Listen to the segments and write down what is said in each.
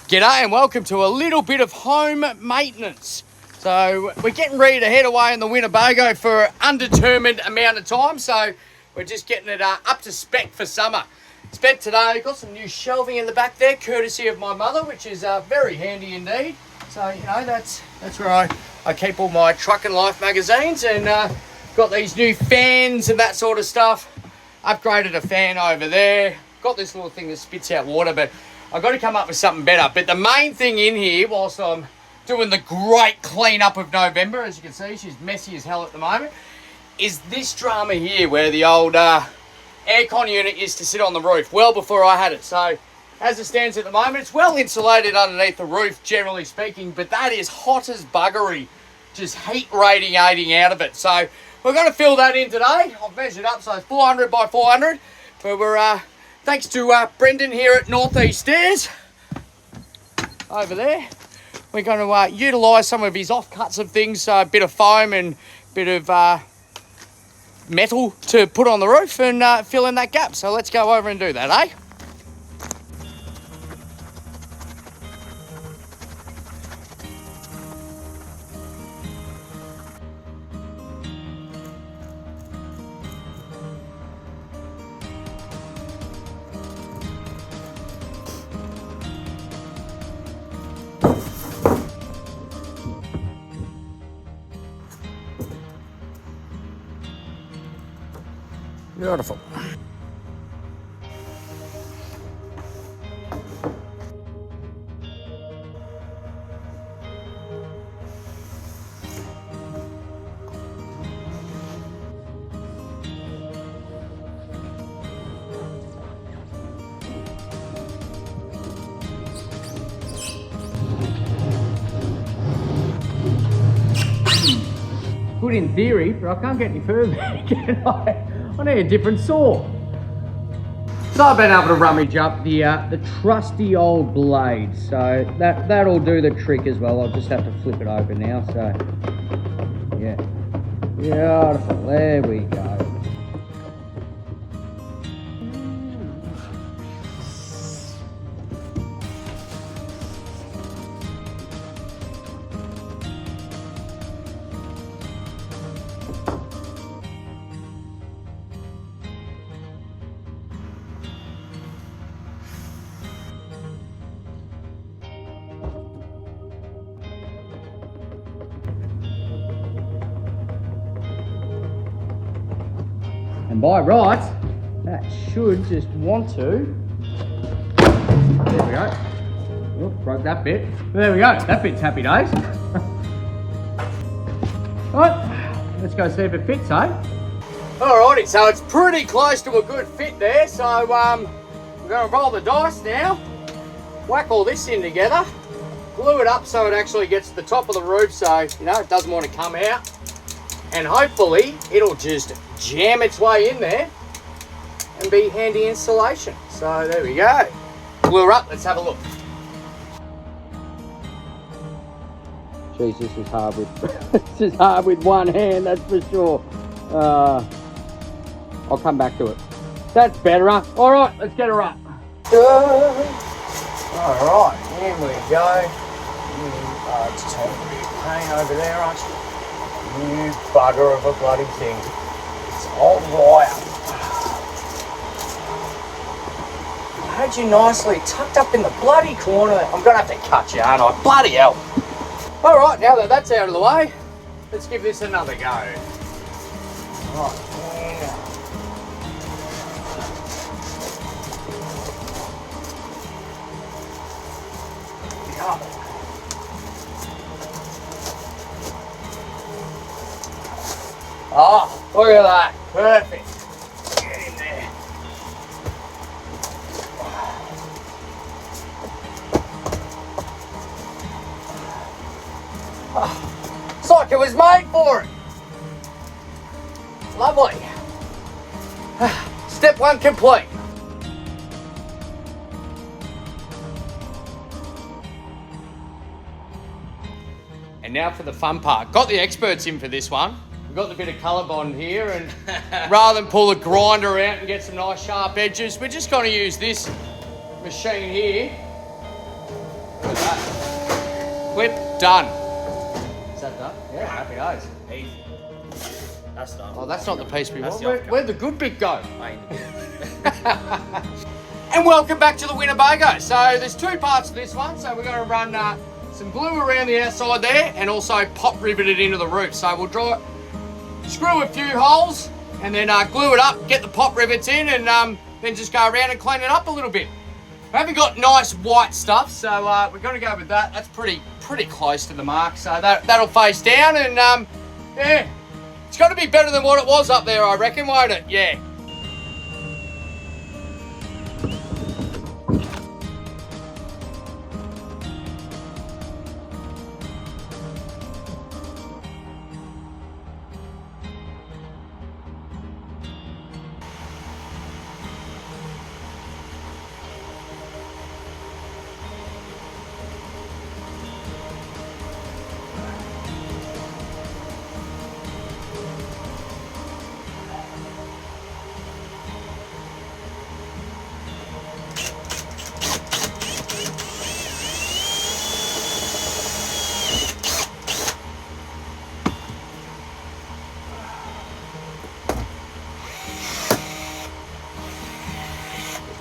G'day and welcome to a little bit of home maintenance. So we're getting ready to head away in the Winnebago for an undetermined amount of time. So we're just getting it up to spec for summer. Spec today, got some new shelving in the back there, courtesy of my mother, which is very handy indeed. So, you know, that's where I keep all my truck and life magazines, and got these new fans and that sort of stuff. Upgraded a fan over there. Got this little thing that spits out water, but I've got to come up with something better. But the main thing in here, whilst I'm doing the great clean-up of November, as you can see, she's messy as hell at the moment, is this drama here where the old aircon unit used to sit on the roof, well before I had it. So, as it stands at the moment, it's well insulated underneath the roof, generally speaking, but that is hot as buggery, just heat radiating out of it. So, we're going to fill that in today. I've measured up, so it's 400 by 400, but we're... thanks to Brendan here at Northeast Stairs, over there. We're going to utilise some of his offcuts of things, a bit of foam and a bit of metal to put on the roof and fill in that gap. So let's go over and do that, eh? Beautiful. Good in theory, but I can't get any further, can I? I need a different saw. So I've been able to rummage up the trusty old blade. So that'll do the trick as well. I'll just have to flip it over now. So yeah, beautiful. There we go. And by rights, that should just want to. There we go. Oh, broke that bit. There we go. That bit's happy days. Right, let's go see if it fits, eh? Alrighty, so it's pretty close to a good fit there. So we're going to roll the dice now. Whack all this in together. Glue it up so it actually gets to the top of the roof, so you know it doesn't want to come out. And hopefully it'll just jam its way in there and be handy installation. So there we go. Glue her up, let's have a look. Jeez, this is hard with one hand, that's for sure. I'll come back to it. That's better, huh? All right, let's get her up. All right, here we go. It's time to be a pain over there, aren't you? You bugger of a bloody thing. It's old wire. I had you nicely tucked up in the bloody corner. I'm going to have to cut you, aren't I? Bloody hell. Alright, now that that's out of the way, let's give this another go. Right, yeah. Yeah. Oh, look at that. Perfect. Get in there. Oh, it's like it was made for it. Lovely. Step one complete. And now for the fun part. Got the experts in for this one. We've got the bit of colour bond here, and rather than pull the grinder out and get some nice sharp edges, we're just going to use this machine here clip, done. Is that done? Yeah, happy days. Easy. That's done. Oh, that's not the piece we want. the Where'd the good bit go? Main bit. And welcome back to the Winnebago. So there's two parts to this one. So we're going to run some glue around the outside there and also pop rivet it into the roof. So we'll screw a few holes and then glue it up, get the pop rivets in, and then just go around and clean it up a little bit. We haven't got nice white stuff, so we're going to go with that. That's pretty close to the mark. So that'll face down, and yeah, it's got to be better than what it was up there, I reckon, won't it? Yeah.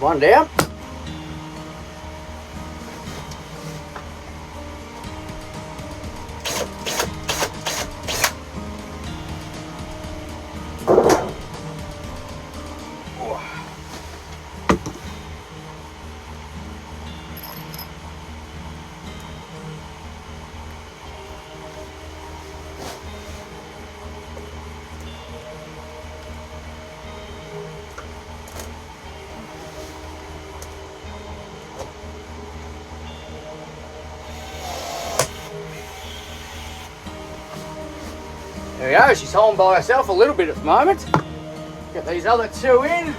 One down. There we go, she's holding by herself a little bit at the moment. Get these other two in.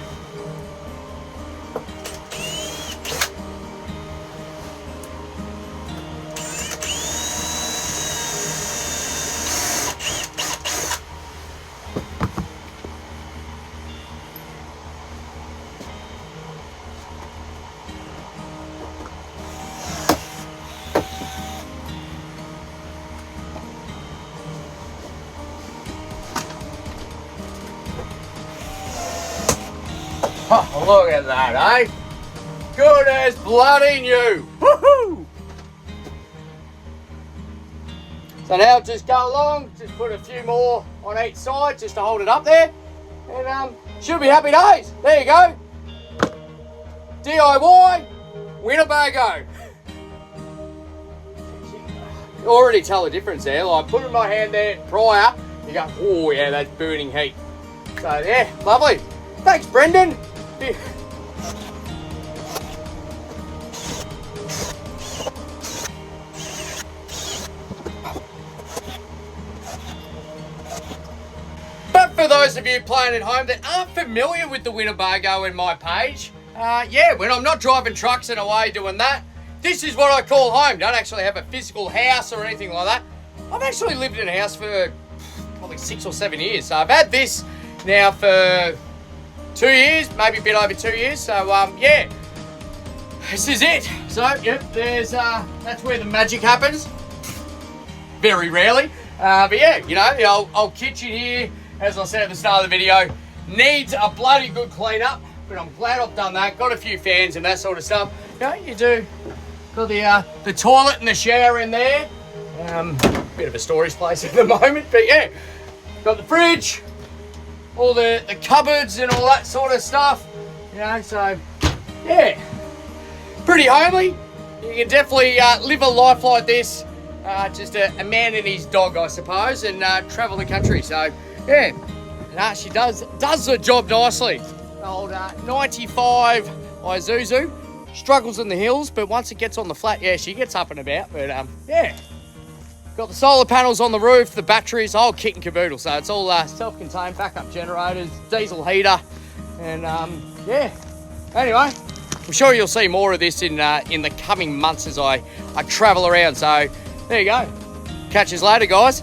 Oh, look at that, eh? Good as bloody new. Woohoo! So now just go along, just put a few more on each side just to hold it up there. And should be happy days. There you go. DIY Winnebago. You already tell the difference there. Like putting my hand there prior, you go, oh yeah, that's burning heat. So yeah, lovely. Thanks, Brendan. But for those of you playing at home that aren't familiar with the Winnebago in my page, yeah, when I'm not driving trucks and away doing that, this is what I call home. Don't actually have a physical house or anything like that. I've actually lived in a house for probably 6 or 7 years. So I've had this now for 2 years, maybe a bit over 2 years. So yeah, this is it. So yep, there's that's where the magic happens. Very rarely, but yeah, you know, the old kitchen here, as I said at the start of the video, needs a bloody good clean up. But I'm glad I've done that. Got a few fans and that sort of stuff. You know, you do. Got the toilet and the shower in there. Bit of a storage place at the moment, but yeah, got the fridge, all the cupboards and all that sort of stuff, you know, so yeah, pretty homely. You can definitely live a life like this, just a man and his dog, I suppose, and travel the country. So yeah, she does the job nicely. Old 95 Isuzu, struggles in the hills, but once it gets on the flat, yeah, she gets up and about. But yeah. Got the solar panels on the roof, the batteries, whole kit and caboodle. So it's all self-contained backup generators, diesel heater, and yeah. Anyway, I'm sure you'll see more of this in the coming months as I travel around. So there you go. Catch us later, guys.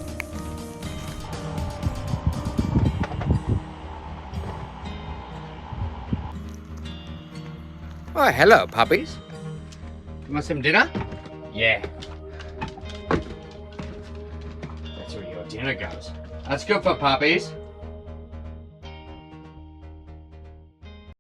Oh, hello, puppies. You want some dinner? Yeah. dinner goes. That's good for puppies.